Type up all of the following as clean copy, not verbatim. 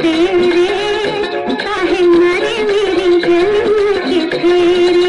सवेरे काहे मारे मेरे जन्म के फेरे।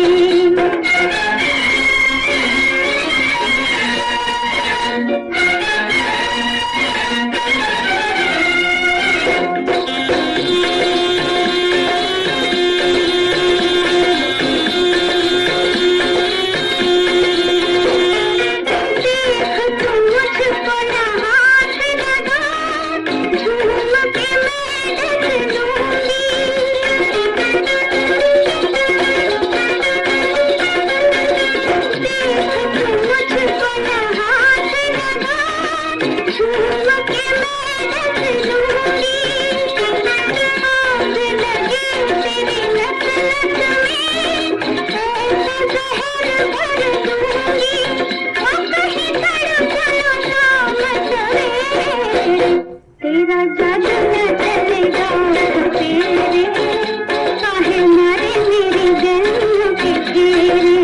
तेरा जादू न चलेगा सवेरे काहे मारे मेरे जन्म के फेरे।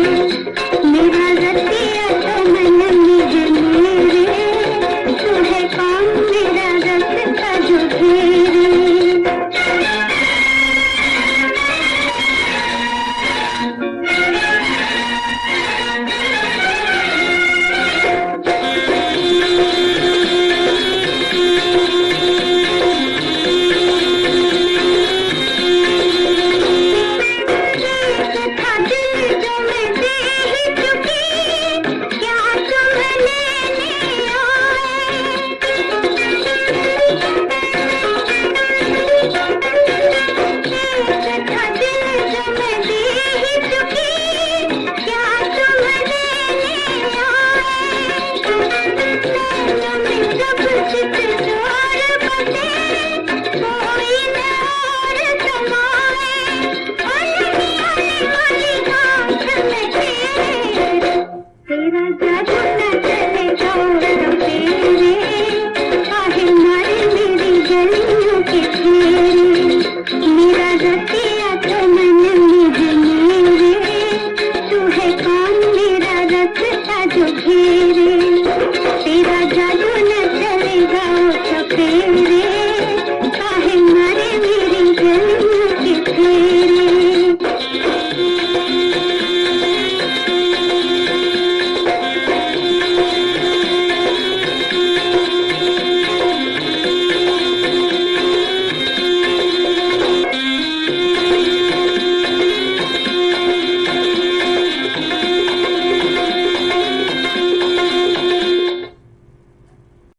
मेरा रतिया तो मन निज मेरे तू है कौन मेरा रास्ता जो घेरे। तेरा जादू न चलेगा सवेरे काहे मारे मेरे जन्म के फेरे। मेरा रतिया तो मन निज मेरे तू है कौन मेरा रास्ता जो घेरे। तेरा जादू न चलेगा सवेरे